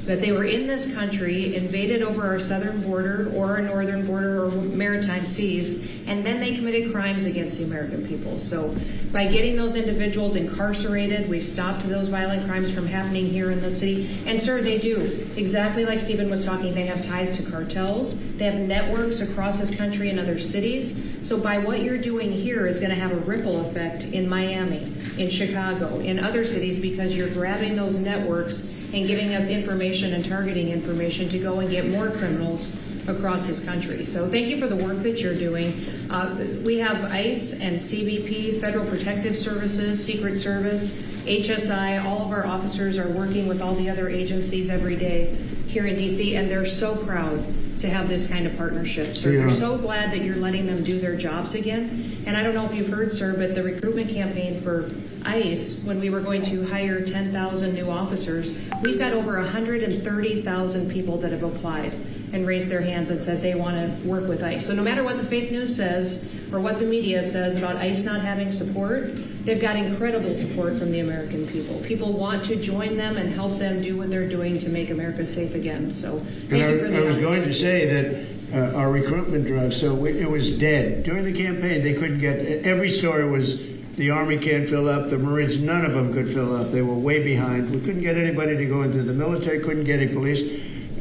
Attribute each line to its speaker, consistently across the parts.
Speaker 1: But they were in this country, invaded over our southern border or our northern border or maritime seas, and then they committed crimes against the American people. So by getting those individuals incarcerated, we've stopped those violent crimes from happening here in the city. And sir, they do. Exactly like Stephen was talking, they have ties to cartels. They have networks across this country and other cities. So by what you're doing here is going to have a ripple effect in Miami, in Chicago, in other cities, because you're grabbing those networks and giving us information and targeting information to go and get more criminals across this country. So thank you for the work that you're doing. We have ICE and CBP, Federal Protective Services, Secret Service, HSI, all of our officers are working with all the other agencies every day here in DC, and they're so proud to have this kind of partnership. So they're so glad that you're letting them do their jobs again. And I don't know if you've heard, sir, but the recruitment campaign for ICE, when we were going to hire 10,000 new officers, we've got over 130,000 people that have applied and raised their hands and said they want to work with ICE. So no matter what the fake news says or what the media says about ICE not having support, they've got incredible support from the American people. People want to join them and help them do what they're doing to make America safe again. So thank you for the
Speaker 2: I was going to say that our recruitment drive, it was dead. During the campaign, they couldn't get, every story was the Army can't fill up, the Marines, none of them could fill up. They were way behind. We couldn't get anybody to go into the military, couldn't get any police.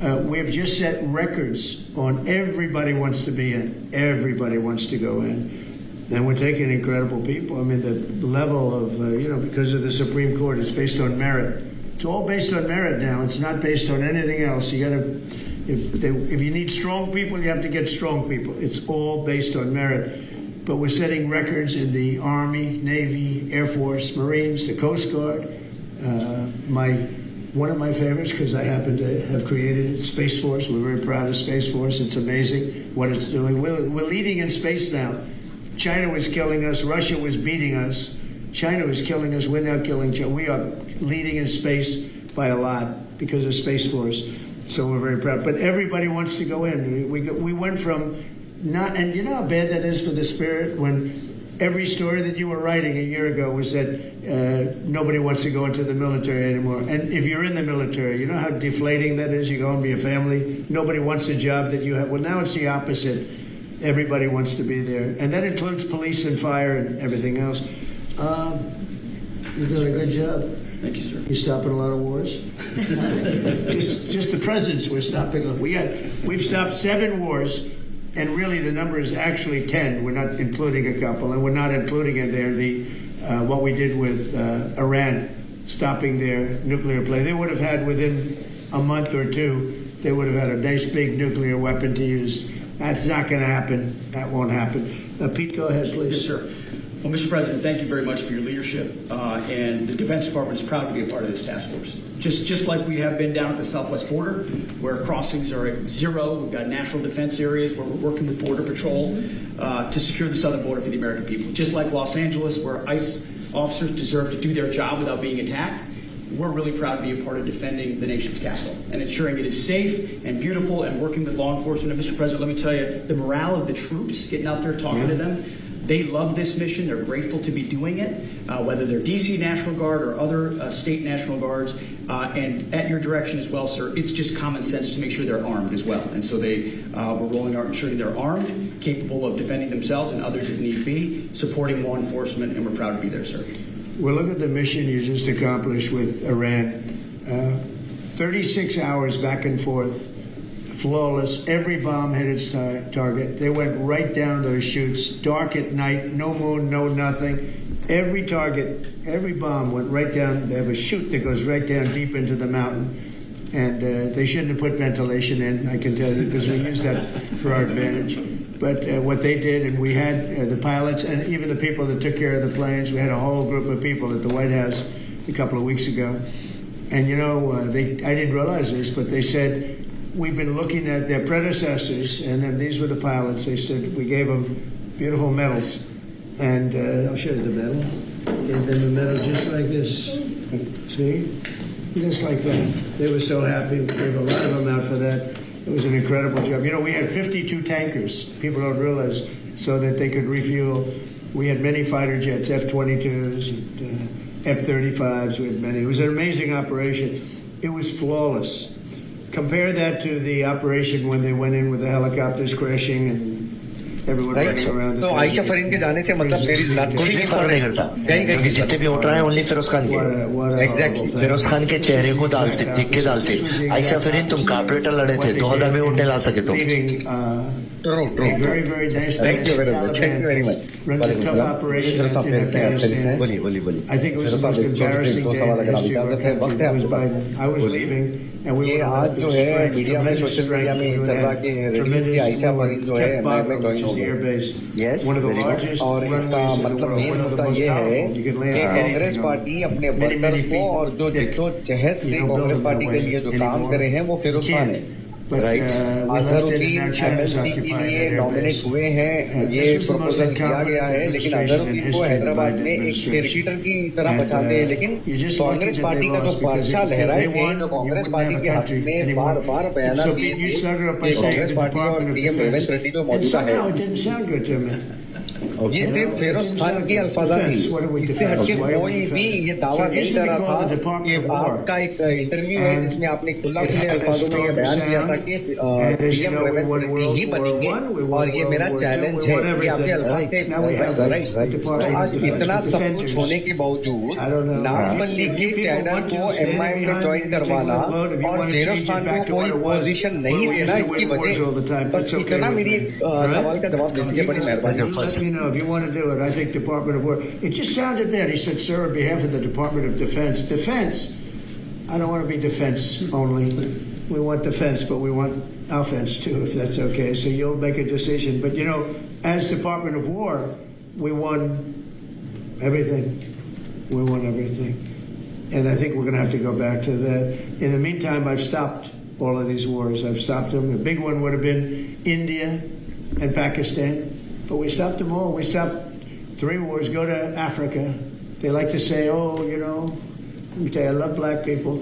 Speaker 2: We've just set records on everybody wants to be in. Everybody wants to go in. And we're taking incredible people. I mean, the level of, because of the Supreme Court, it's based on merit. It's all based on merit now. It's not based on anything else. You got to, if you need strong people, you have to get strong people. It's all based on merit. But we're setting records in the Army, Navy, Air Force, Marines, the Coast Guard. One of my favorites, because I happen to have created it, Space Force. We're very proud of Space Force. It's amazing what it's doing. We're leading in space now. China was killing us. Russia was beating us. China was killing us. We're now killing China. We are leading in space by a lot because of Space Force. So we're very proud. But everybody wants to go in. We went from not, and you know how bad that is for the spirit when every story that you were writing a year ago was that nobody wants to go into the military anymore. And if you're in the military, you know how deflating that is? You go and be a family. Nobody wants the job that you have. Well, now it's the opposite. Everybody wants to be there. And that includes police and fire and everything else. You're doing a good job.
Speaker 3: Thank you, sir.
Speaker 2: You're stopping a lot of wars. just the presidents we're stopping. We've stopped 7 wars. And really, the number is actually 10. We're not including a couple, and we're not including in there what we did with Iran, stopping their nuclear play. They would have had within a month or two, they would have had a nice big nuclear weapon to use. That's not going to happen. That won't happen. Pete, go ahead, please.
Speaker 3: Yes, sir. Well, Mr. President, thank you very much for your leadership, and the Defense Department is proud to be a part of this task force. Just like we have been down at the southwest border, where crossings are at 0, we've got national defense areas where we're working with Border Patrol to secure the southern border for the American people. Just like Los Angeles, where ICE officers deserve to do their job without being attacked, we're really proud to be a part of defending the nation's capital and ensuring it is safe and beautiful and working with law enforcement. And Mr. President, let me tell you, the morale of the troops, getting out there talking to them, they love this mission. They're grateful to be doing it, whether they're D.C. National Guard or other state National Guards. And at your direction as well, sir, it's just common sense to make sure they're armed as well. And so we're rolling out ensuring they're armed, capable of defending themselves and others if need be, supporting law enforcement, and we're proud to be there, sir.
Speaker 2: Well, look at the mission you just accomplished with Iran. 36 hours back and forth. Flawless. Every bomb hit its target. They went right down those chutes. Dark at night, no moon, no nothing. Every target, every bomb went right down. They have a chute that goes right down deep into the mountain. And they shouldn't have put ventilation in, I can tell you, because we use that for our advantage. But what they did, and we had the pilots and even the people that took care of the planes, we had a whole group of people at the White House a couple of weeks ago. And, I didn't realize this, but they said, we've been looking at their predecessors, and then these were the pilots. They said we gave them beautiful medals. And I'll show you the medal. Gave them a medal just like this. See? Just like that. They were so happy. We gave a lot of them out for that. It was an incredible job. We had 52 tankers. People don't realize, so that they could refuel. We had many fighter jets, F-22s, and F-35s. We had many. It was an amazing operation. It was flawless. compare that to the operation when they went in with the helicopters crashing and everyone
Speaker 4: right
Speaker 2: running around. the
Speaker 4: तो
Speaker 2: desert.
Speaker 4: Ayesha Fareen के जाने से मतलब मेरी
Speaker 5: कुछ भी फर्क नहीं करता क्योंकि जितने भी वोटर हैं ओनली फिरोज खान के
Speaker 4: एग्जैक्टली
Speaker 5: फिरोज खान के चेहरे को डालते दिख के डालते आयशा फरीन तुम कारपोरेटर लड़े थे 2000 में वोट नहीं ला सके तुम
Speaker 2: Leaving,
Speaker 4: true
Speaker 2: a very, very nice
Speaker 4: Thank you very much. Thank you very much.
Speaker 2: Runs a tough operation in Afghanistan.
Speaker 4: बोलिए बोलिए बोलिए
Speaker 2: I think it was the most embarrassing day in the history of our country. It was Biden. I was leaving, and we
Speaker 4: ये
Speaker 2: were
Speaker 4: आज
Speaker 2: left
Speaker 4: जो
Speaker 2: with
Speaker 4: है
Speaker 2: strength,
Speaker 4: media में
Speaker 2: tremendous
Speaker 4: social media
Speaker 2: strength.
Speaker 4: में
Speaker 2: We
Speaker 4: चल रहा
Speaker 2: had
Speaker 4: कि release
Speaker 2: tremendous
Speaker 4: की आयशा
Speaker 2: war.
Speaker 4: फरीन जो है
Speaker 2: Kept
Speaker 4: मैं
Speaker 2: Bagram,
Speaker 4: ज्वाइन
Speaker 2: which
Speaker 4: हो
Speaker 2: is the air
Speaker 4: गया
Speaker 2: base.
Speaker 5: Yes,
Speaker 2: One of the
Speaker 5: very good.
Speaker 2: largest
Speaker 4: और इसका
Speaker 2: runways in the
Speaker 4: मतलब
Speaker 2: world.
Speaker 4: Main
Speaker 2: One of the
Speaker 4: मुद्दा
Speaker 2: most
Speaker 4: ये है
Speaker 2: powerful. You can land
Speaker 4: कि
Speaker 2: anything
Speaker 4: कांग्रेस
Speaker 2: on.
Speaker 4: पार्टी अपने
Speaker 2: Many, many
Speaker 4: वर्कर्स को
Speaker 2: feet
Speaker 4: और जो
Speaker 2: thick.
Speaker 4: जहेज से
Speaker 2: You don't
Speaker 4: Congress
Speaker 2: build
Speaker 4: party
Speaker 2: them
Speaker 4: के
Speaker 2: that
Speaker 4: लिए जो
Speaker 2: way
Speaker 4: काम
Speaker 2: anymore.
Speaker 4: करे हैं वो फिरोज
Speaker 2: You
Speaker 4: खान
Speaker 2: can't.
Speaker 4: है
Speaker 2: But,
Speaker 5: Right.
Speaker 2: we left it and
Speaker 4: Azharuddin
Speaker 2: now China's
Speaker 4: MLC के
Speaker 2: occupying
Speaker 4: लिए
Speaker 2: that airbase.
Speaker 4: नॉमिनेट हुए हैं ये
Speaker 2: This was the most
Speaker 4: proposal किया गया है
Speaker 2: incompetent
Speaker 4: लेकिन
Speaker 2: administration in
Speaker 4: अजहरुद्दीन को
Speaker 2: history of the
Speaker 4: Hyderabad
Speaker 2: Biden
Speaker 4: में एक
Speaker 2: administration.
Speaker 4: क्रिकेटर की तरह
Speaker 2: And,
Speaker 4: बचाते हैं लेकिन
Speaker 2: you're just lucky
Speaker 4: Congress
Speaker 2: that
Speaker 4: party
Speaker 2: they
Speaker 4: का जो
Speaker 2: lost because
Speaker 4: पर्चा
Speaker 2: if
Speaker 4: लहराए
Speaker 2: they
Speaker 4: थे
Speaker 2: won,
Speaker 4: तो
Speaker 2: you
Speaker 4: Congress
Speaker 2: wouldn't
Speaker 4: party
Speaker 2: have a
Speaker 4: के हक
Speaker 2: country
Speaker 4: में
Speaker 2: anymore.
Speaker 4: बार बार बयान
Speaker 2: So
Speaker 4: दिए
Speaker 2: you
Speaker 4: थे
Speaker 2: started off by
Speaker 4: कि
Speaker 2: saying
Speaker 4: कांग्रेस
Speaker 2: the
Speaker 4: पार्टी और
Speaker 2: Department of
Speaker 4: CM
Speaker 2: Defense.
Speaker 4: Revanth Reddy जो
Speaker 2: And
Speaker 4: मौजूदा है
Speaker 2: somehow it didn't sound good to me.
Speaker 4: ये सिर्फ फिरोज खान की अल्फाजाती इससे हटके कोई भी ये दावा नहीं कर रहा था कि आपका एक इंटरव्यू है जिसमें आपने खुला खुले अल्फाजों में ये बयान दिया था कि सीएम रेवंत रेड्डी ही बनेंगे और ये मेरा चैलेंज है ये आपके अल्फाज थे तो आज इतना सब कुछ होने के बावजूद नागमल्ली के कैडर को एमआईएम में ज्वाइन करवाना और फिरोज खान को कोई पोजीशन नहीं देना इसकी वजह बस इतना मेरी एक सवाल का जवाब दे दीजिए बड़ी मेहरबानी
Speaker 2: Let me know if you want to do it. I think Department of War. It just sounded bad. He said, "Sir, on behalf of the Department of Defense, defense. I don't want to be defense only. We want defense, but we want offense too, if that's okay. So you'll make a decision. But you know, as Department of War, we won everything. We won everything, and I think we're going to have to go back to that. In the meantime, I've stopped all of these wars. I've stopped them. The big one would have been India and Pakistan. But we stopped them all. We stopped 3 wars. Go to Africa. They like to say, "Oh, you know, let me tell you, I love black people,"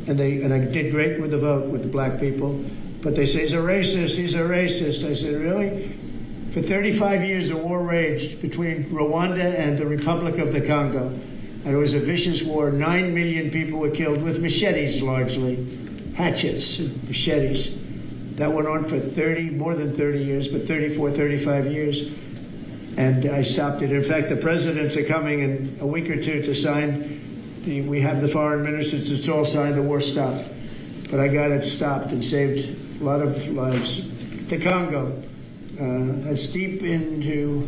Speaker 2: and I did great with the vote with the black people. But they say he's a racist. He's a racist. I said, really? For 35 years, a war raged between Rwanda and the Republic of the Congo, and it was a vicious war. 9 million people were killed with machetes, largely hatchets, machetes. That went on for more than 30 years, but 34, 35 years. And I stopped it. In fact, the presidents are coming in a week or two to sign. We have the foreign ministers, it's all signed, the war stopped. But I got it stopped and saved a lot of lives. The Congo, that's deep into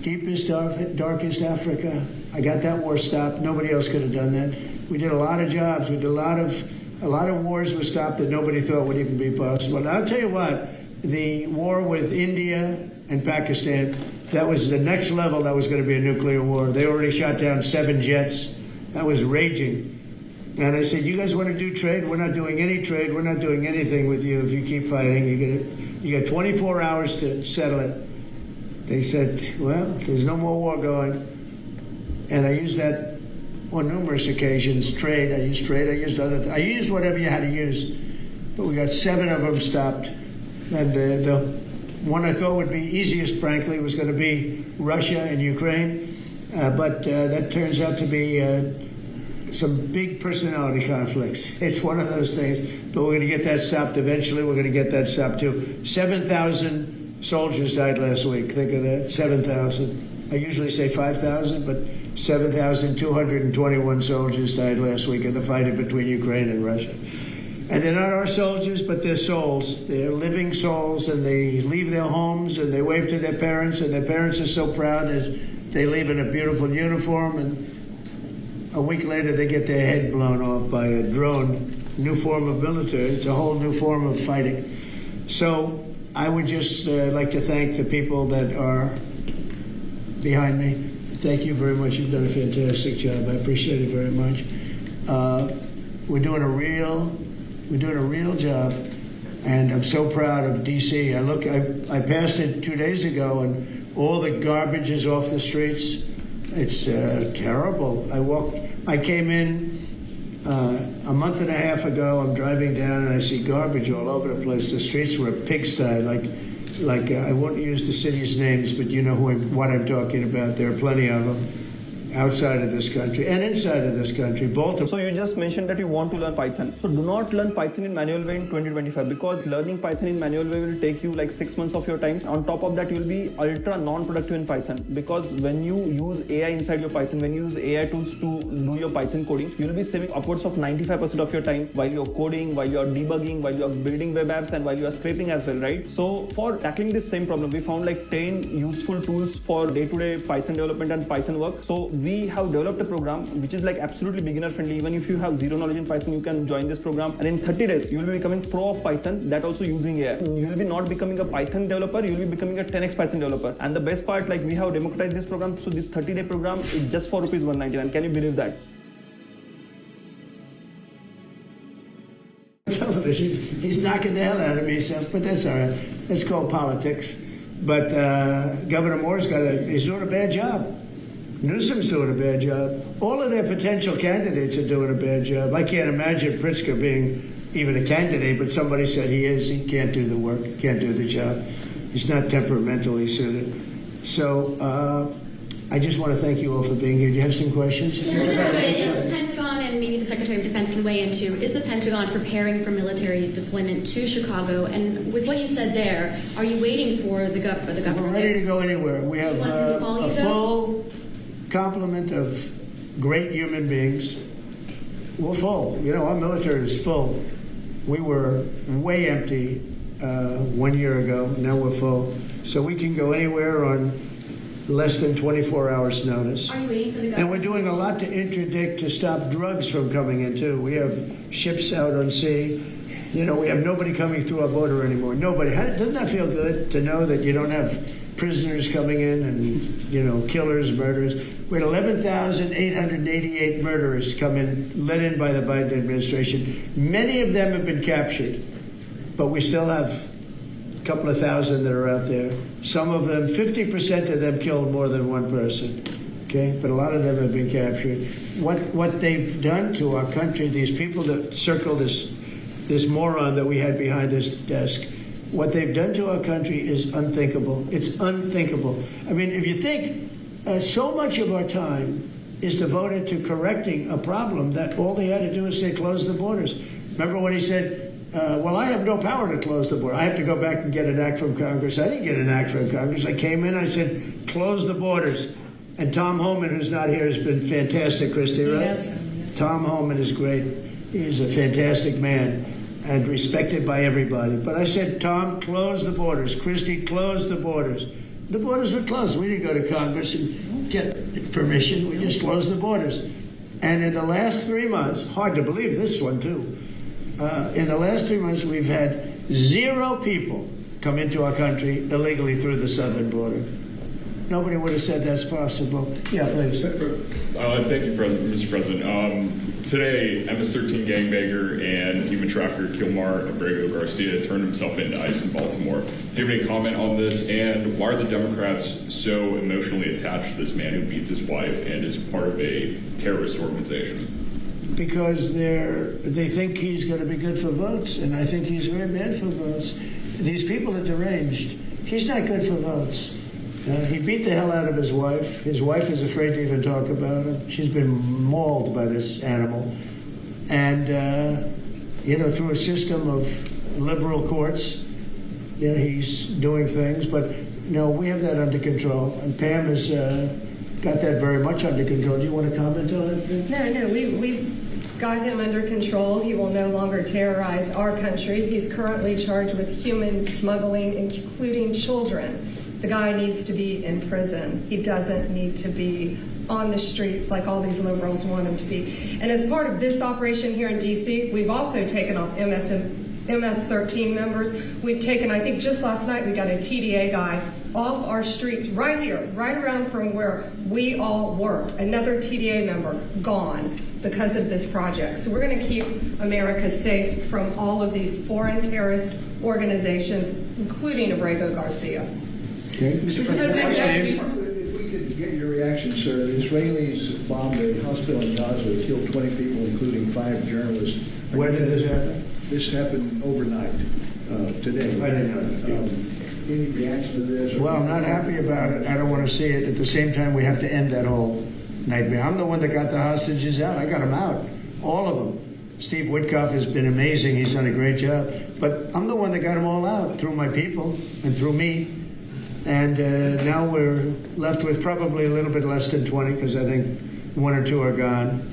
Speaker 2: deepest, darkest Africa. I got that war stopped. Nobody else could have done that. We did a lot of jobs. We did a lot of wars were stopped that nobody thought would even be possible. And I'll tell you what, the war with India and Pakistan, that was the next level. That was going to be a nuclear war. They already shot down 7 jets. That was raging. And I said, you guys want to do trade? We're not doing any trade. We're not doing anything with you if you keep fighting. You got 24 hours to settle it. They said, well, there's no more war going. And I used that on numerous occasions. Trade, I used I used whatever you had to use. But we got 7 of them stopped. And the one I thought would be easiest, frankly, was going to be Russia and Ukraine. But that turns out to be some big personality conflicts. It's one of those things. But we're going to get that stopped eventually. We're going to get that stopped too. 7,000 soldiers died last week. Think of that. 7,000. I usually say 5,000, but 7,221 soldiers died last week in the fighting between Ukraine and Russia. And they're not our soldiers, but they're souls. They're living souls, and they leave their homes, and they wave to their parents, and their parents are so proud as they leave in a beautiful uniform, and a week later they get their head blown off by a drone. New form of military. It's a whole new form of fighting. So I would just like to thank the people that are behind me. Thank you very much. You've done a fantastic job. I appreciate it very much. We're doing a real job, and I'm so proud of DC. I passed it 2 days ago, and all the garbage is off the streets. It's terrible. I came in a month and a half ago. I'm driving down, and I see garbage all over the place. The streets were a pigsty, like I won't use the city's names, but you know what I'm talking about. There are plenty of them. outside of this country and inside of this country. Both.
Speaker 6: So you just mentioned that you want to learn Python. So do not learn Python in manual way in 2025 because learning Python in manual way will take you like 6 months of your time. On top of that, you will be ultra non-productive in Python because when you use AI inside your Python, when you use AI tools to do your Python coding, you will be saving upwards of 95% of your time while you're coding, while you're debugging, while you're building web apps, and while you are scraping as well, right? So for tackling this same problem, we found like 10 useful tools for day-to-day Python development and Python work. So we have developed a program which is like absolutely beginner friendly. Even if you have zero knowledge in Python, you can join this program, and in 30 days you will be becoming pro of Python, that also using AI. You will be not becoming a Python developer, you will be becoming a 10x Python developer. And the best part, like we have democratized this program, so this 30-day program is just for ₹199. Can you believe that?
Speaker 2: Television. He's knocking the hell out of me, so, but that's all right. It's called politics. But Governor Moore's he's doing a bad job. Newsom's doing a bad job. All of their potential candidates are doing a bad job. I can't imagine Pritzker being even a candidate, but somebody said he is. He can't do the work, can't do the job. He's not temperamentally suited. So I just want to thank you all for being here. Do you have some questions?
Speaker 7: Is the Pentagon, and maybe the Secretary of Defense can weigh in too, is the Pentagon preparing for military deployment to Chicago? And with what you said there, are you waiting for the government?
Speaker 2: We're ready to go anywhere. We have a full complement of great human beings. We're full. You know, our military is full. We were way empty 1 year ago. Now we're full. So we can go anywhere on less than 24 hours notice.
Speaker 7: Are you waiting for the government?
Speaker 2: And we're doing a lot to interdict to stop drugs from coming in too. We have ships out on sea. You know, we have nobody coming through our border anymore. Nobody. Doesn't that feel good to know that you don't have prisoners coming in and, you know, killers, murderers? We had 11,888 murderers come in, let in by the Biden administration. Many of them have been captured, but we still have a couple of thousand that are out there. Some of them, 50% of them killed more than one person. Okay, but a lot of them have been captured. What they've done to our country, these people that circle this moron that we had behind this desk, what they've done to our country is unthinkable. It's unthinkable. I mean, if you think so much of our time is devoted to correcting a problem that all they had to do is say, close the borders. Remember when he said, well, I have no power to close the border. I have to go back and get an act from Congress. I didn't get an act from Congress. I came in, I said, close the borders. And Tom Homan, who's not here, has been fantastic, Christy, right? Yes. Tom Homan is great. He's a fantastic man and respected by everybody. But I said, Tom, close the borders. Christy, close the borders. The borders were closed. We didn't go to Congress and get permission. We just closed the borders. And in the last 3 months, hard to believe this one too, in the last 3 months, we've had 0 people come into our country illegally through the southern border. Nobody would have said that's possible. Yeah, please.
Speaker 8: Thank you, Mr. President. Today, MS-13 gangbanger and human trafficker Kilmar Abrego Garcia turned himself into ICE in Baltimore. Do you have any comment on this? And why are the Democrats so emotionally attached to this man who beats his wife and is part of a terrorist organization?
Speaker 2: Because they think he's going to be good for votes, and I think he's very bad for votes. These people are deranged. He's not good for votes. He beat the hell out of his wife. His wife is afraid to even talk about him. She's been mauled by this animal. And, you know, through a system of liberal courts, you know, he's doing things. But, no, we have that under control. And Pam has got that very much under control. Do you want to comment on it?
Speaker 9: No, we've got him under control. He will no longer terrorize our country. He's currently charged with human smuggling, including children. The guy needs to be in prison. He doesn't need to be on the streets like all these liberals want him to be. And as part of this operation here in D.C., we've also taken off MS-13 members. We've taken, I think just last night, we got a TDA guy off our streets right here, right around from where we all work. Another TDA member gone because of this project. So we're going to keep America safe from all of these foreign terrorist organizations, including Abrego Garcia.
Speaker 2: Okay.
Speaker 3: Mr. President,
Speaker 10: If we could get your reaction, sir. The Israelis bombed a hospital in Gaza, killed 20 people, including 5 journalists.
Speaker 2: When did this happen?
Speaker 10: This happened overnight, today.
Speaker 2: I didn't know.
Speaker 10: Any reaction to this?
Speaker 2: Well, I'm not happy about it. I don't want to see it. At the same time, we have to end that whole nightmare. I'm the one that got the hostages out. I got them out, all of them. Steve Witkoff has been amazing. He's done a great job. But I'm the one that got them all out through my people and through me. And now we're left with probably a little bit less than 20 because I think 1 or 2 are gone.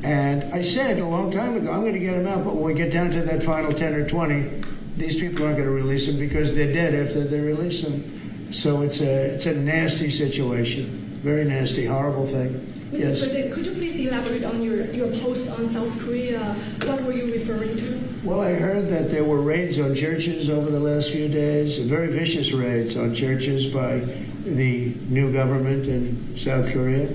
Speaker 2: And I said a long time ago, I'm going to get them out. But when we get down to that final 10 or 20, these people aren't going to release them because they're dead after they release them. So it's a nasty situation. Very nasty, horrible thing.
Speaker 11: Mr.
Speaker 2: Yes.
Speaker 11: President, could you please elaborate on your post on South Korea? What were you referring to?
Speaker 2: Well, I heard that there were raids on churches over the last few days, very vicious raids on churches by the new government in South Korea,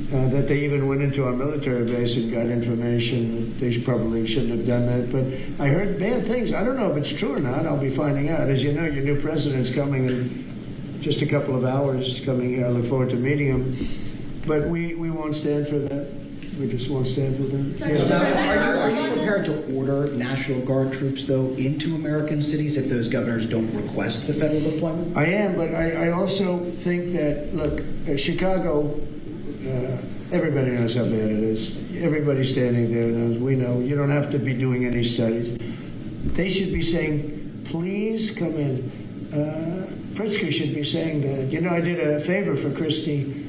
Speaker 2: that they even went into our military base and got information. They probably shouldn't have done that, but I heard bad things. I don't know if it's true or not. I'll be finding out. As you know, your new president's coming in just a couple of hours, coming here. I look forward to meeting him. But we won't stand for that. We just won't stand for that. Yes.
Speaker 12: Are you prepared to order National Guard troops, though, into American cities if those governors don't request the federal deployment?
Speaker 2: I am, but I also think that, look, Chicago, everybody knows how bad it is. Everybody standing there knows. We know. You don't have to be doing any studies. They should be saying, please come in. Pritzker should be saying that. You know, I did a favor for Christy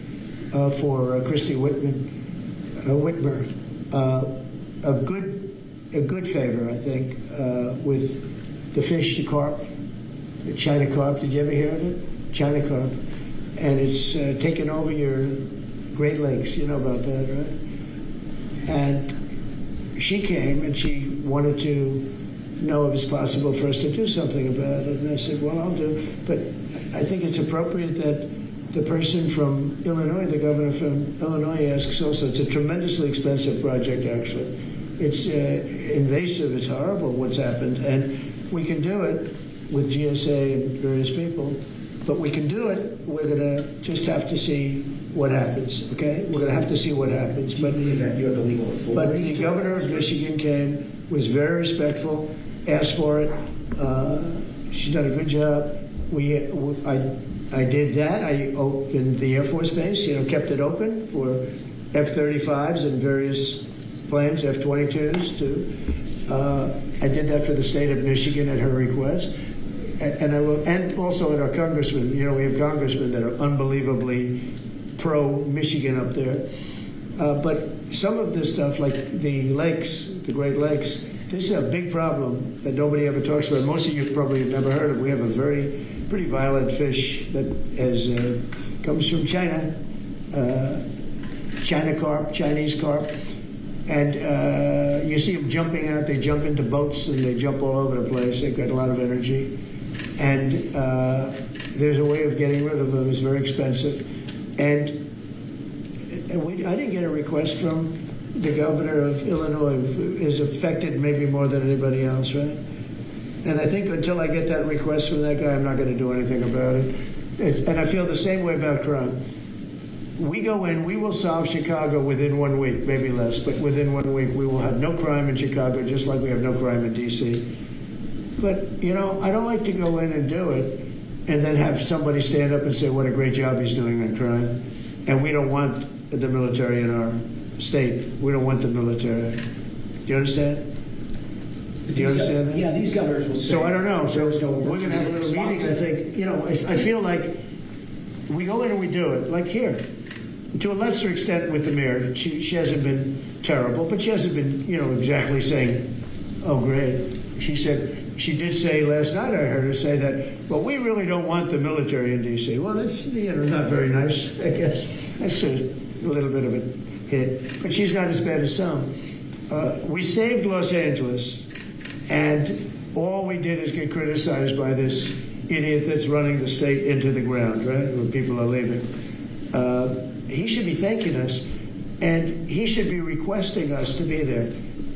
Speaker 2: Whitmer, a good favor, I think, with the fish, the carp, the China carp. Did you ever hear of it? China carp, and it's taken over your Great Lakes. You know about that, right? And she came and she wanted to know if it's possible for us to do something about it, and I said, well, I'll do. But I think it's appropriate that the person from Illinois, the governor from Illinois, asks also. It's a tremendously expensive project, actually. It's invasive. It's horrible what's happened. And we can do it with GSA and various people. But we can do it. We're going to just have to see what happens, okay? We're going to have to see what happens. But
Speaker 12: In the event you have the legal authority.
Speaker 2: But the governor of Michigan came, was very respectful, asked for it. She's done a good job. I did that. I opened the Air Force Base, kept it open for F-35s and various planes, F-22s too. I did that for the state of Michigan at her request. And I will, and also at our congressmen. We have congressmen that are unbelievably pro-Michigan up there. But some of this stuff, like the lakes, the Great Lakes, this is a big problem that nobody ever talks about. Most of you probably have never heard of. We have a pretty violent fish that comes from China, China carp, Chinese carp. And you see them jumping out. They jump into boats and they jump all over the place. They've got a lot of energy. And there's a way of getting rid of them. It's very expensive. And I didn't get a request from the governor of Illinois, who is affected maybe more than anybody else, right? And I think until I get that request from that guy, I'm not going to do anything about it. And I feel the same way about crime. We go in, we will solve Chicago within 1 week, maybe less, but within 1 week we will have no crime in Chicago, just like we have no crime in D.C. But, I don't like to go in and do it and then have somebody stand up and say what a great job he's doing on crime. And we don't want the military in our state. We don't want the military. Do you understand? Do you understand that?
Speaker 12: Yeah, these governors will say.
Speaker 2: So I don't know. So we're going to have a little meeting. I think, I feel like we go in and we do it, like here. To a lesser extent with the mayor. She hasn't been terrible, but she hasn't been, exactly saying, oh, great. She did say last night, I heard her say that, well, we really don't want the military in D.C. Well, that's, not very nice, I guess. That's a little bit of a hit. But she's not as bad as some. We saved Los Angeles, and all we did is get criticized by this idiot that's running the state into the ground, right, where people are leaving. He should be thanking us, and he should be requesting us to be there.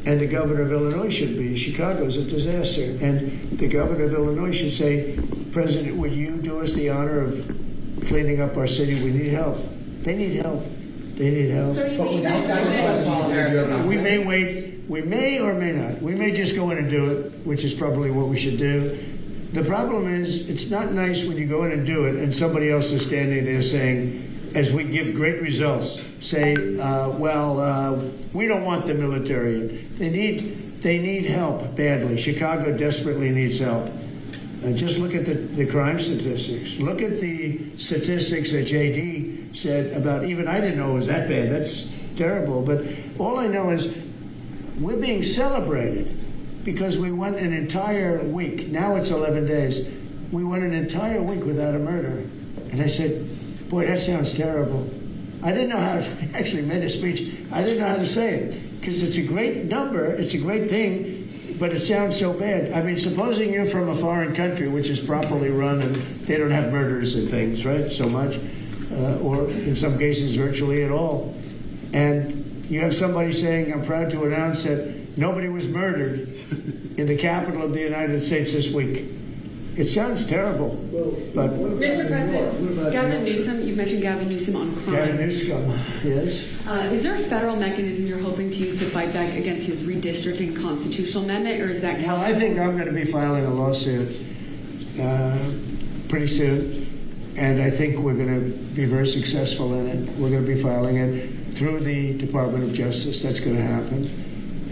Speaker 2: And the governor of Illinois should be. Chicago's a disaster. And the governor of Illinois should say, President, would you do us the honor of cleaning up our city? We need help. They need help. They need help.
Speaker 7: So
Speaker 12: But without that request,
Speaker 2: We may wait. We may or may not. We may just go in and do it, which is probably what we should do. The problem is, it's not nice when you go in and do it and somebody else is standing there saying, as we give great results, say, we don't want the military. They need help badly. Chicago desperately needs help. Just look at the crime statistics. Look at the statistics that JD said about, even I didn't know it was that bad. That's terrible. But all I know is we're being celebrated because we went an entire week. Now it's 11 days. We went an entire week without a murder. And I said, boy, that sounds terrible. I didn't know how to, I actually made a speech. I didn't know how to say it because it's a great number. It's a great thing, but it sounds so bad. I mean, supposing you're from a foreign country, which is properly run and they don't have murders and things, right, so much, or in some cases virtually at all. And you have somebody saying, I'm proud to announce that nobody was murdered in the capital of the United States this week. It sounds terrible, but...
Speaker 13: Mr. President, Gavin Newsom, you've mentioned Gavin Newsom on crime.
Speaker 2: Gavin Newsom, yes.
Speaker 13: Is there a federal mechanism you're hoping to use to fight back against his redistricting constitutional amendment, or is that...
Speaker 2: Well, I think I'm going to be filing a lawsuit pretty soon, and I think we're going to be very successful in it. We're going to be filing it through the Department of Justice. That's going to happen.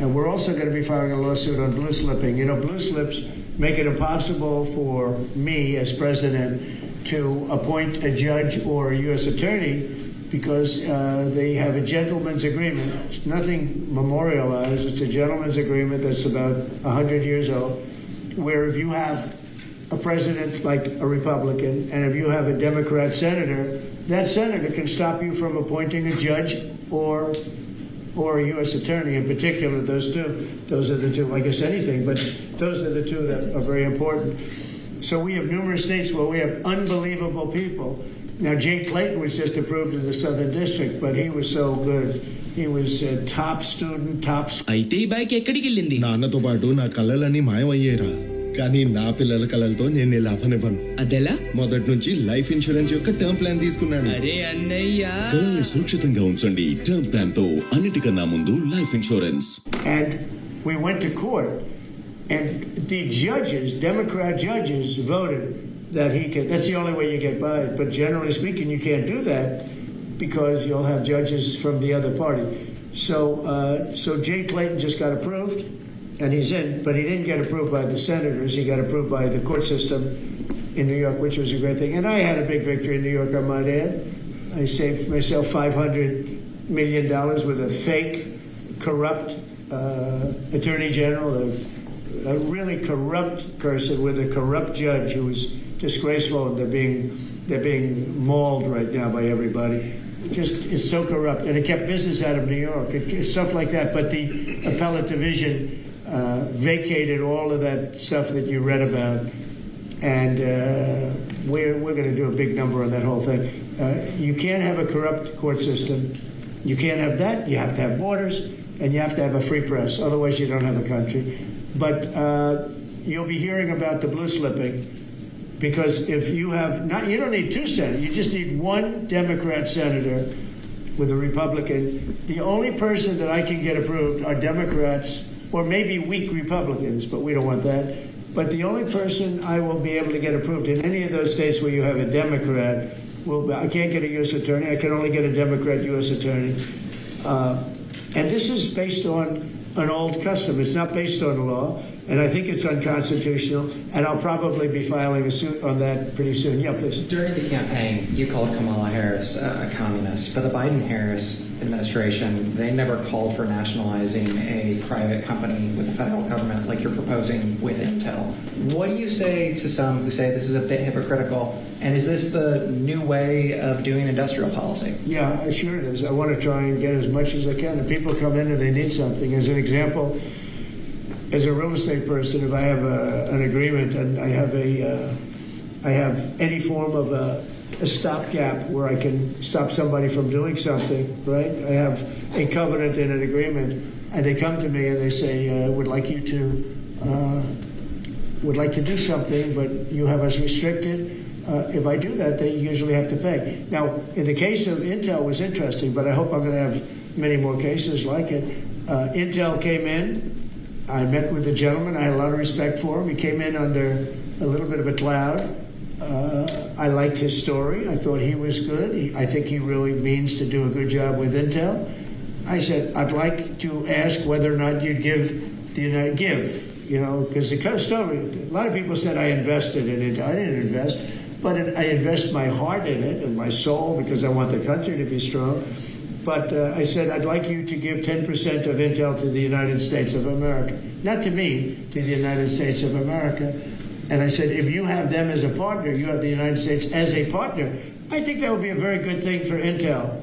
Speaker 2: And we're also going to be filing a lawsuit on blue slipping. You know, blue slips make it impossible for me as president to appoint a judge or a U.S. attorney because they have a gentleman's agreement. It's nothing memorialized. It's a gentleman's agreement that's about 100 years old, where if you have a president like a Republican and if you have a Democrat senator, that senator can stop you from appointing a judge or a U.S. attorney. In particular, those are the two, I guess anything, but those are the two that are very important. So we have numerous states where we have unbelievable people. Now, Jay Clayton was just approved in the Southern District, but he was so good. He was a top student, top...
Speaker 14: అయితే ఈ bike ఎక్కడికి వెళ్ళింది?
Speaker 15: నాన్నతో పాటు నా కళ్ళలన్నీ మాయమయ్యేరా, కానీ నా పిల్లల కళలతో నేను ఇలా అవ్వనివ్వను.
Speaker 14: అదెలా?
Speaker 15: మొదటి నుంచి లైఫ్ ఇన్సూరెన్స్ యొక్క టర్మ్ ప్లాన్ తీసుకున్నాను.
Speaker 14: అరే అన్నయ్య,
Speaker 15: కళల్ని సురక్షితంగా ఉంచండి టర్మ్ ప్లాన్ తో. అన్నిటికన్నా ముందు life insurance.
Speaker 2: And we went to court, and the judges, Democrat judges, voted that he could. That's the only way you get by it. But generally speaking, you can't do that because you'll have judges from the other party. So Jay Clayton just got approved. And he's in, but he didn't get approved by the senators. He got approved by the court system in New York, which was a great thing. And I had a big victory in New York, I might add. I saved myself $500 million with a fake, corrupt attorney general, a really corrupt person with a corrupt judge who was disgraceful, and they're being mauled right now by everybody. It's so corrupt, and it kept business out of New York. Stuff like that. But the appellate division vacated all of that stuff that you read about, and we're going to do a big number on that whole thing. You can't have a corrupt court system. You can't have that. You have to have borders, and you have to have a free press. Otherwise, you don't have a country. But you'll be hearing about the blue slipping, because if you have not, you don't need two senators. You just need one Democrat senator with a Republican. The only person that I can get approved are Democrats, or maybe weak Republicans, but we don't want that. But the only person I will be able to get approved in any of those states where you have a Democrat will be, I can't get a U.S. attorney. I can only get a Democrat U.S. attorney. And this is based on an old custom. It's not based on law, and I think it's unconstitutional, and I'll probably be filing a suit on that pretty soon. Yeah, please.
Speaker 16: During the campaign, you called Kamala Harris a communist, but the Biden-Harris administration, they never called for nationalizing a private company with the federal government like you're proposing with Intel. What do you say to some who say this is a bit hypocritical, and is this the new way of doing industrial policy?
Speaker 2: Yeah, sure it is. I want to try and get as much as I can. If people come in and they need something, as an example, as a real estate person, if I have an agreement and I have any form of a stopgap where I can stop somebody from doing something, right? I have a covenant in an agreement, and they come to me and they say, would like to do something, but you have us restricted. If I do that, they usually have to pay. Now, in the case of Intel, it was interesting, but I hope I'm going to have many more cases like it. Intel came in. I met with the gentleman. I had a lot of respect for him. He came in under a little bit of a cloud, I liked his story. I thought he was good. I think he really means to do a good job with Intel. I said, I'd like to ask whether or not you'd give the United, because the story, a lot of people said I invested in Intel. I didn't invest, but I invest my heart in it and my soul because I want the country to be strong. But I said, I'd like you to give 10% of Intel to the United States of America. Not to me, to the United States of America. And I said, if you have them as a partner, you have the United States as a partner, I think that would be a very good thing for Intel.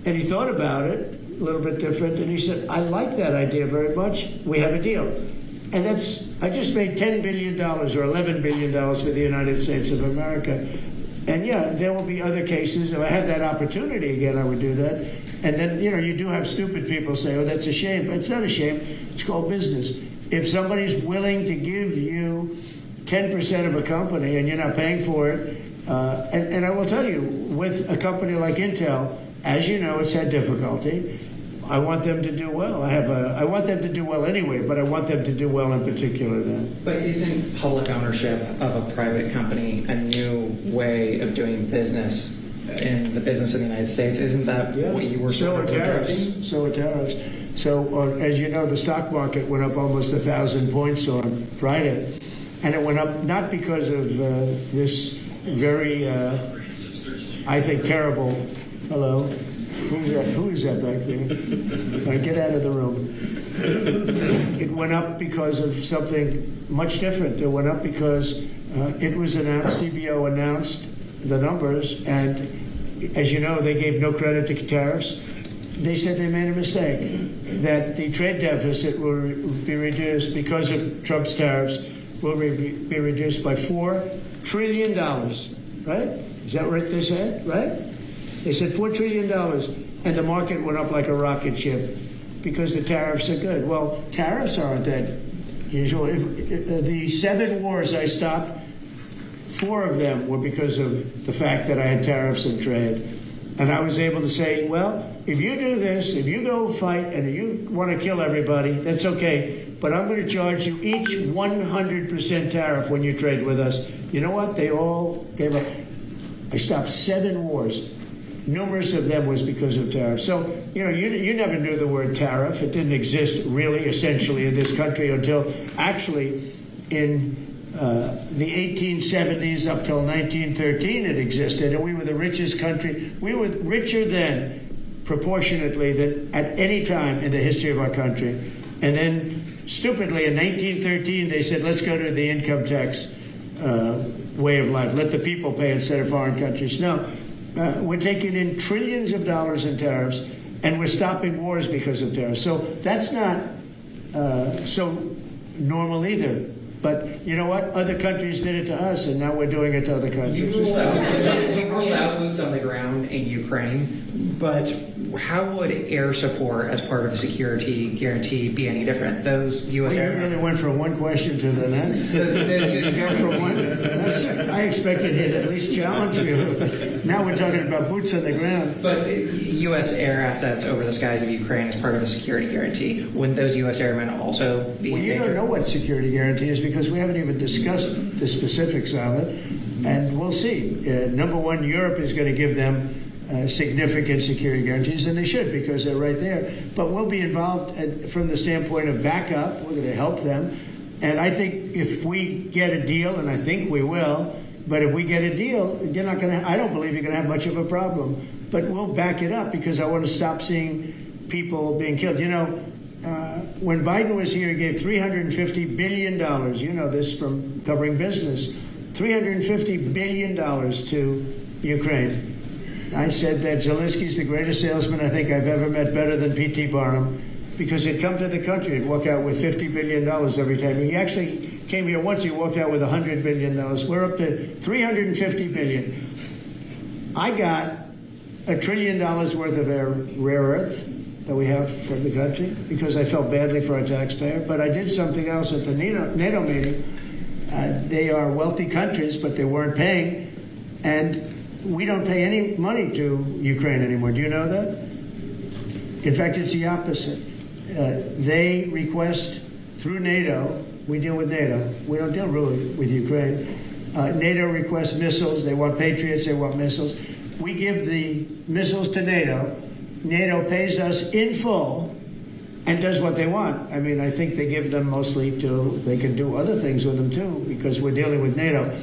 Speaker 2: And he thought about it, a little bit different, and he said, I like that idea very much. We have a deal. And I just made $10 billion or $11 billion for the United States of America. And yeah, there will be other cases. If I had that opportunity again, I would do that. And then, you do have stupid people say, oh, that's a shame. But it's not a shame. It's called business. If somebody's willing to give you 10% of a company and you're not paying for it, and I will tell you, with a company like Intel, as you know, it's had difficulty. I want them to do well. I want them to do well anyway, but I want them to do well in particular then.
Speaker 16: But isn't public ownership of a private company a new way of doing business in the business of the United States? Isn't that what you were
Speaker 2: So are tariffs. So, as you know, the stock market went up almost 1,000 points on Friday. And it went up not because of this very, I think, terrible, hello, who is that back there? All right, get out of the room. It went up because of something much different. It went up because it was announced, CBO announced the numbers, and as you know, they gave no credit to tariffs. They said they made a mistake, that the trade deficit will be reduced because of Trump's tariffs, will be reduced by $4 trillion, right? Is that what they said, right? They said $4 trillion, and the market went up like a rocket ship because the tariffs are good. Well, tariffs aren't that usual. The 7 wars I stopped, 4 of them were because of the fact that I had tariffs and trade. And I was able to say, well, if you do this, if you go fight and you want to kill everybody, that's okay. But I'm going to charge you each 100% tariff when you trade with us. You know what? They all gave up. I stopped 7 wars. Numerous of them was because of tariffs. So, you never knew the word tariff. It didn't exist really, essentially, in this country until actually in the 1870s up till 1913 it existed, and we were the richest country. We were richer then, proportionately, than at any time in the history of our country. And then, stupidly, in 1913, they said, let's go to the income tax way of life. Let the people pay instead of foreign countries. No, we're taking in trillions of dollars in tariffs, and we're stopping wars because of tariffs. So that's not so normal either. But you know what? Other countries did it to us, and now we're doing it to other countries.
Speaker 16: You ruled out boots on the ground in Ukraine, but how would air support as part of a security guarantee be any different? Those U.S.
Speaker 2: You really went from one question to the next. I expected he'd at least challenge you. Now we're talking about boots on the ground.
Speaker 16: But U.S. air assets over the skies of Ukraine as part of a security guarantee, wouldn't those U.S. airmen also be
Speaker 2: Well, you don't know what security guarantee is because we haven't even discussed the specifics of it. And we'll see. Number one, Europe is going to give them significant security guarantees, and they should because they're right there. But we'll be involved from the standpoint of backup. We're going to help them. And I think if we get a deal, and I think we will, but if we get a deal, you're not going to, I don't believe you're going to have much of a problem. But we'll back it up because I want to stop seeing people being killed. When Biden was here, he gave $350 billion. You know this from covering business. $350 billion to Ukraine. I said that Zelensky's the greatest salesman I think I've ever met, better than P.T. Barnum, because he'd come to the country and walk out with $50 billion every time. He actually came here once, he walked out with $100 billion. We're up to $350 billion. I got $1 trillion worth of rare earth that we have from the country because I felt badly for our taxpayer. But I did something else at the NATO meeting. They are wealthy countries, but they weren't paying. And we don't pay any money to Ukraine anymore. Do you know that? In fact, it's the opposite. They request through NATO, we deal with NATO, we don't deal really with Ukraine. NATO requests missiles. They want Patriots. They want missiles. We give the missiles to NATO. NATO pays us in full and does what they want. I mean, I think they give them mostly they can do other things with them too, because we're dealing with NATO.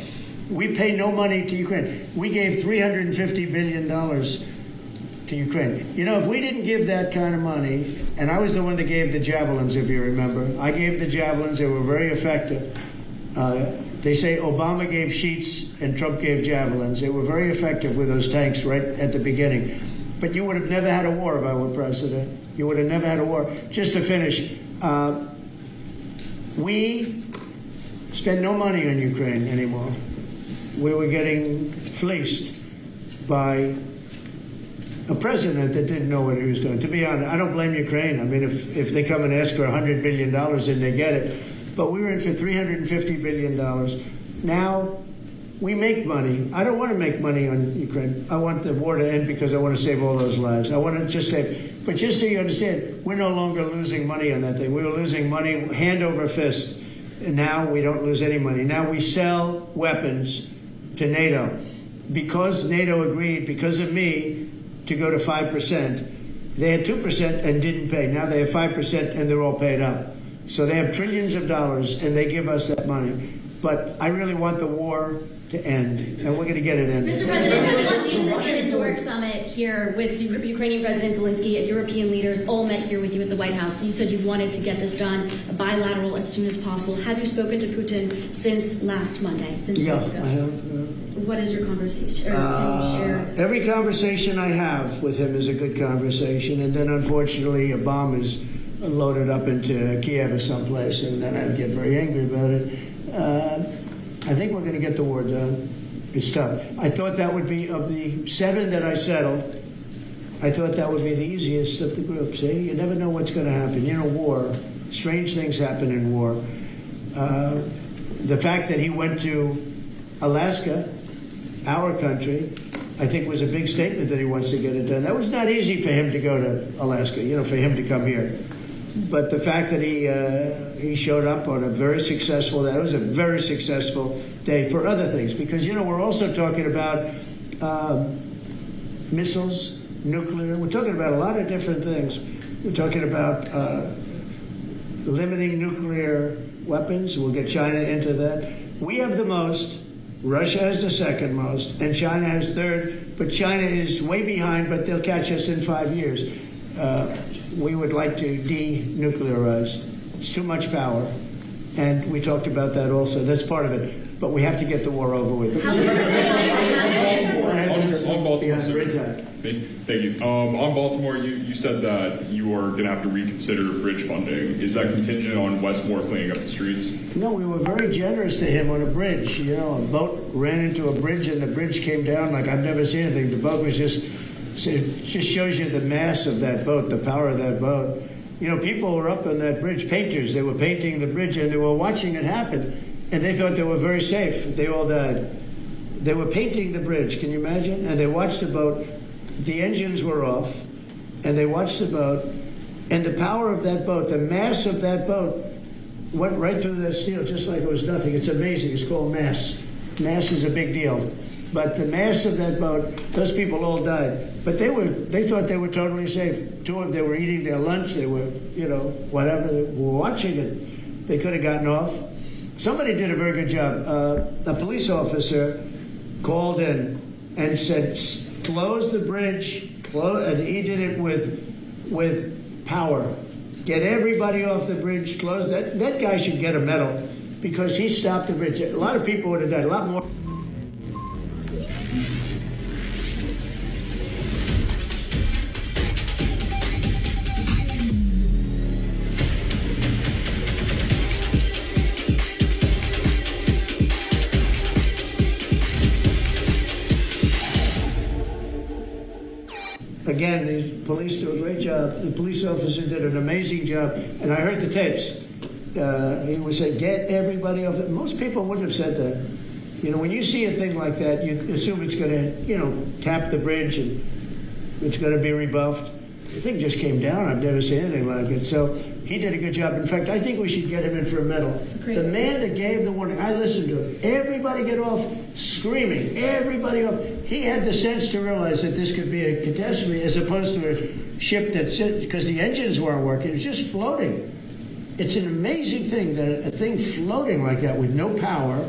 Speaker 2: We pay no money to Ukraine. We gave $350 billion to Ukraine. You know, if we didn't give that kind of money, and I was the one that gave the javelins, if you remember. I gave the javelins. They were very effective. They say Obama gave sheets and Trump gave javelins. They were very effective with those tanks right at the beginning. But you would have never had a war if I were president. You would have never had a war. Just to finish, we spend no money on Ukraine anymore. We were getting fleeced by a president that didn't know what he was doing. To be honest, I don't blame Ukraine. I mean, if they come and ask for $100 billion, then they get it. But we were in for $350 billion. Now, we make money. I don't want to make money on Ukraine. I want the war to end because I want to save all those lives. I want to just save. But just so you understand, we're no longer losing money on that thing. We were losing money hand over fist. And now we don't lose any money. Now we sell weapons to NATO. Because NATO agreed, because of me, to go to 5%. They had 2% and didn't pay. Now they have 5% and they're all paid up. So they have trillions of dollars and they give us that money. But I really want the war to end, and we're going to get it ended.
Speaker 7: Mr. President, one piece of this historic summit here with Ukrainian President Zelensky and European leaders all met here with you at the White House. You said you wanted to get this done bilateral as soon as possible. Have you spoken to Putin since last Monday? Since
Speaker 2: yeah,
Speaker 7: a week ago?
Speaker 2: I have.
Speaker 7: What is your conversation?
Speaker 2: Every conversation I have with him is a good conversation, and then unfortunately a bomb is loaded up into Kiev or someplace, and then I get very angry about it. I think we're going to get the war done. It's tough. I thought that would be, of the 7 that I settled, I thought that would be the easiest of the group. See, you never know what's going to happen. You know, war, strange things happen in war. The fact that he went to Alaska, our country, I think was a big statement that he wants to get it done. That was not easy for him to go to Alaska, you know, for him to come here. But the fact that he showed up on a very successful day, it was a very successful day for other things. Because, you know, we're also talking about missiles, nuclear. We're talking about a lot of different things. We're talking about limiting nuclear weapons. We'll get China into that. We have the most. Russia has the second most, and China has third. But China is way behind, but they'll catch us in 5 years. We would like to denuclearize. It's too much power. And we talked about that also. That's part of it. But we have to get the war over with.
Speaker 8: On Baltimore, thank you. On Baltimore, you said that you are going to have to reconsider bridge funding. Is that contingent on Westmore cleaning up the streets?
Speaker 2: No, we were very generous to him on a bridge. You know, a boat ran into a bridge and the bridge came down like I've never seen anything. The boat was just... It just shows you the mass of that boat, the power of that boat. You know, people were up on that bridge, painters. They were painting the bridge, and they were watching it happen. And they thought they were very safe. They all died. They were painting the bridge, can you imagine? And they watched the boat. The engines were off, and they watched the boat. And the power of that boat, the mass of that boat, went right through that steel just like it was nothing. It's amazing. It's called mass. Mass is a big deal. But the mass of that boat, those people all died. But they thought they were totally safe. Two of them, they were eating their lunch. They were, you know, whatever. They were watching it. They could have gotten off. Somebody did a very good job. A police officer called in and said, close the bridge. And he did it with power. Get everybody off the bridge. Close that. That guy should get a medal because he stopped the bridge. A lot of people would have died. A lot more. Again, the police do a great job. The police officer did an amazing job. And I heard the tapes. He would say, get everybody off it. Most people wouldn't have said that. You know, when you see a thing like that, you assume it's going to, you know, tap the bridge and it's going to be rebuffed. The thing just came down. I've never seen anything like it. So he did a good job. In fact, I think we should get him in for a medal. The man that gave the warning, I listened to him. Everybody get off screaming. Everybody off. He had the sense to realize that this could be a catastrophe as opposed to a ship that's, because the engines weren't working, it was just floating. It's an amazing thing that a thing floating like that with no power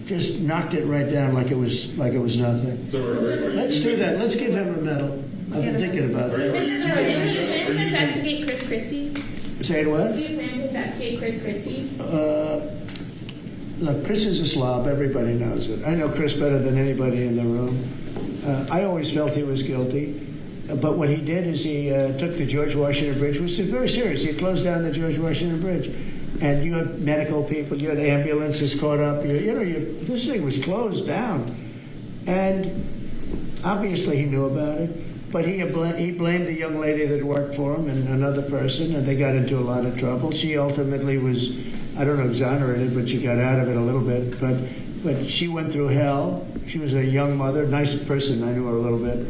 Speaker 2: just knocked it right down like it was nothing. Let's do that. Let's give him a medal. I've been thinking about that.
Speaker 17: Mrs. President, do you plan to investigate Chris Christie?
Speaker 2: Say what?
Speaker 17: Do you plan to investigate Chris Christie?
Speaker 2: Look, Chris is a slob. Everybody knows it. I know Chris better than anybody in the room. I always felt he was guilty. But what he did is he took the George Washington Bridge, which is very serious. He closed down the George Washington Bridge. And you had medical people, you had ambulances caught up. This thing was closed down. And obviously he knew about it. But he blamed the young lady that worked for him and another person, and they got into a lot of trouble. She ultimately was, I don't know, exonerated, but she got out of it a little bit. But she went through hell. She was a young mother, nice person. I knew her a little bit.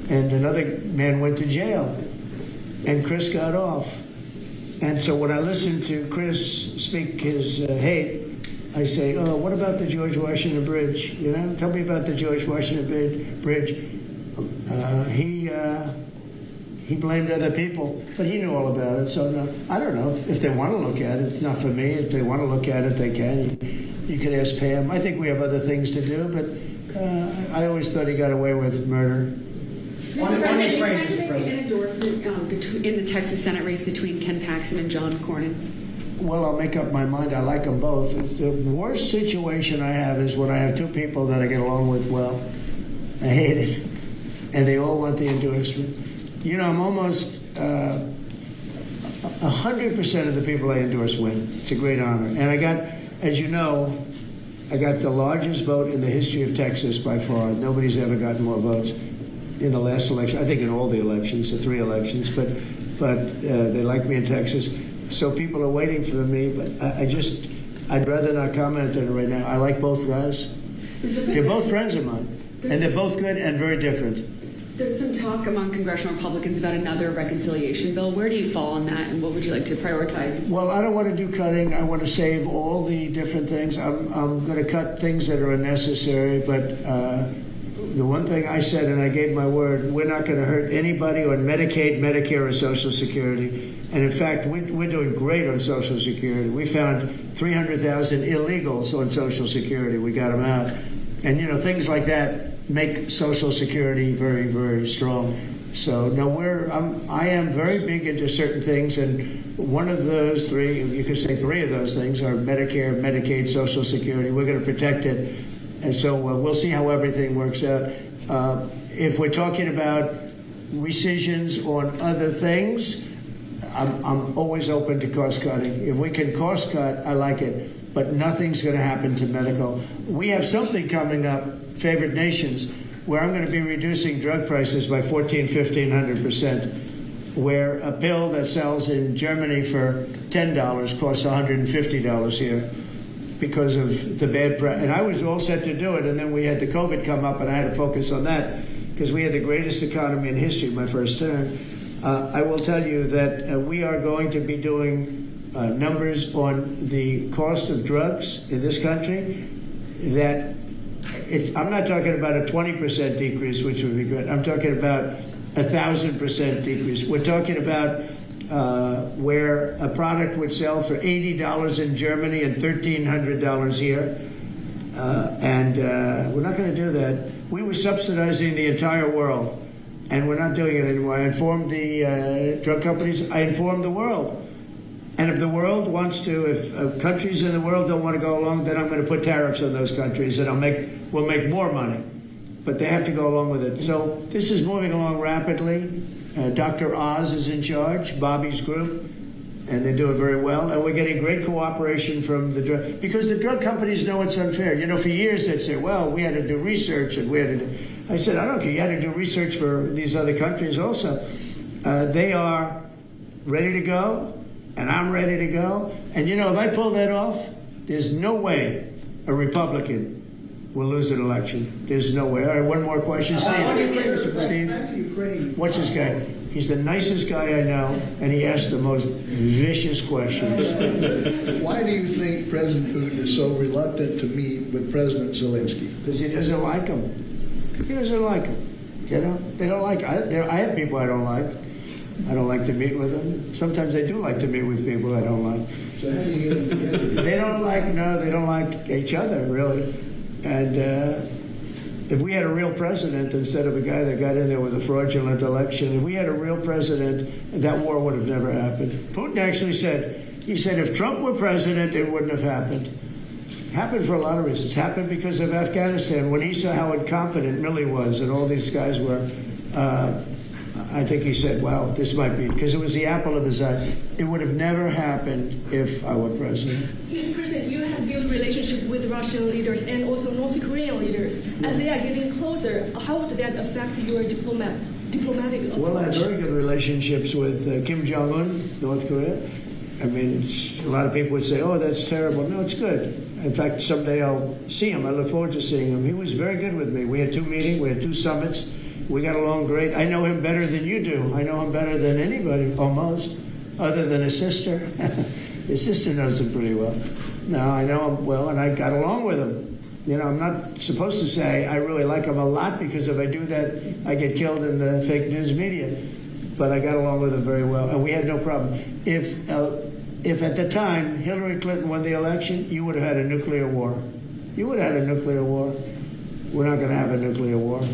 Speaker 2: And another man went to jail, and Chris got off. And so when I listened to Chris speak his hate, I say, oh, what about the George Washington Bridge? Tell me about the George Washington Bridge. He blamed other people, but he knew all about it. So no, I don't know if they want to look at it. It's not for me. If they want to look at it, they can. You could ask Pam. I think we have other things to do, but I always thought he got away with murder.
Speaker 13: Mr. President, you plan to make an endorsement in the Texas Senate race between Ken Paxton and John Cornyn?
Speaker 2: Well, I'll make up my mind. I like them both. The worst situation I have is when I have two people that I get along with well. I hate it. And they all want the endorsement. I'm almost 100% of the people I endorse win. It's a great honor. And I got, as you know, I got the largest vote in the history of Texas by far. Nobody's ever gotten more votes in the last election. I think in all the elections, the 3 elections. But they like me in Texas. So people are waiting for me. But I'd rather not comment on it right now. I like both guys. They're both friends of mine. And they're both good and very different.
Speaker 13: There's some talk among congressional Republicans about another reconciliation bill. Where do you fall on that, and what would you like to prioritize?
Speaker 2: Well, I don't want to do cutting. I want to save all the different things. I'm going to cut things that are unnecessary, but the one thing I said, and I gave my word, we're not going to hurt anybody on Medicaid, Medicare, or Social Security. And in fact, we're doing great on Social Security. We found 300,000 illegals on Social Security. We got them out. And, things like that make Social Security very, very strong. So, no, I am very big into certain things, and one of those 3, you could say 3 of those things are Medicare, Medicaid, Social Security. We're going to protect it. And so we'll see how everything works out. If we're talking about rescissions on other things, I'm always open to cost cutting. If we can cost cut, I like it. But nothing's going to happen to medical. We have something coming up, Favored Nations, where I'm going to be reducing drug prices by 1,500%, where a pill that sells in Germany for $10 costs $150 here because of the bad price. And I was all set to do it, and then we had the COVID come up, and I had to focus on that because we had the greatest economy in history my first term. I will tell you that we are going to be doing numbers on the cost of drugs in this country that I'm not talking about a 20% decrease, which would be great. I'm talking about 1,000% decrease. We're talking about where a product would sell for $80 in Germany and $1,300 here. And we're not going to do that. We were subsidizing the entire world, and we're not doing it anymore. I informed the drug companies. I informed the world. And if the world wants to, if countries in the world don't want to go along, then I'm going to put tariffs on those countries, and we'll make more money. But they have to go along with it. So this is moving along rapidly. Dr. Oz is in charge, Bobby's group, and they're doing very well. And we're getting great cooperation from the drug, because the drug companies know it's unfair. For years they'd say, well, we had to do research, and I said, I don't care. You had to do research for these other countries also. They are ready to go. And I'm ready to go. And if I pull that off, there's no way a Republican will lose an election. There's no way. All right, one more question. Steve. What's his guy? He's the nicest guy I know, and he asks the most vicious questions.
Speaker 10: Why do you think President Putin is so reluctant to meet with President Zelensky?
Speaker 2: Because he doesn't like him. He doesn't like him. You know, they don't like. I have people I don't like. I don't like to meet with them. Sometimes I do like to meet with people I don't like.
Speaker 10: So how do you get them together?
Speaker 2: They don't like each other, really. And if we had a real president instead of a guy that got in there with a fraudulent election, if we had a real president, that war would have never happened. Putin actually said, if Trump were president, it wouldn't have happened. It happened for a lot of reasons. It happened because of Afghanistan. When he saw how incompetent Milley was and all these guys were, I think he said, wow, this might be, because it was the apple of his eye. It would have never happened if I were president.
Speaker 11: Mr. President, you have built relationship with Russian leaders and also North Korean leaders. As they are getting closer, how would that affect your diplomatic approach?
Speaker 2: Well, I have very good relationships with Kim Jong-un, North Korea. I mean, a lot of people would say, oh, that's terrible. No, it's good. In fact, someday I'll see him. I look forward to seeing him. He was very good with me. We had 2 meetings. We had 2 summits. We got along great. I know him better than you do. I know him better than anybody, almost, other than his sister. His sister knows him pretty well. No, I know him well, and I got along with him. You know, I'm not supposed to say I really like him a lot, because if I do that, I get killed in the fake news media. But I got along with him very well, and we had no problem. If at the time Hillary Clinton won the election, you would have had a nuclear war. You would have had a nuclear war. We're not going to have a nuclear war.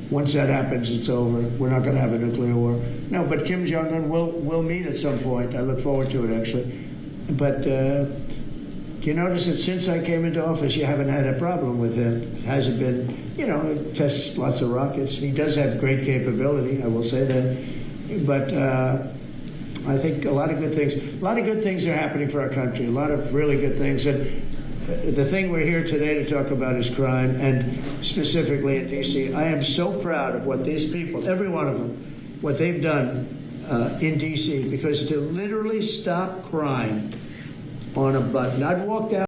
Speaker 2: Once that happens, it's over. We're not going to have a nuclear war. No, but Kim Jong-un will meet at some point. I look forward to it, actually. But you notice that since I came into office, you haven't had a problem with him. It hasn't been, you know, he tests lots of rockets. He does have great capability, I will say that. But I think a lot of good things are happening for our country, a lot of really good things. And the thing we're here today to talk about is crime, and specifically in D.C. I am so proud of what these people, every one of them, what they've done in D.C., because to literally stop crime on a button. I'd walk down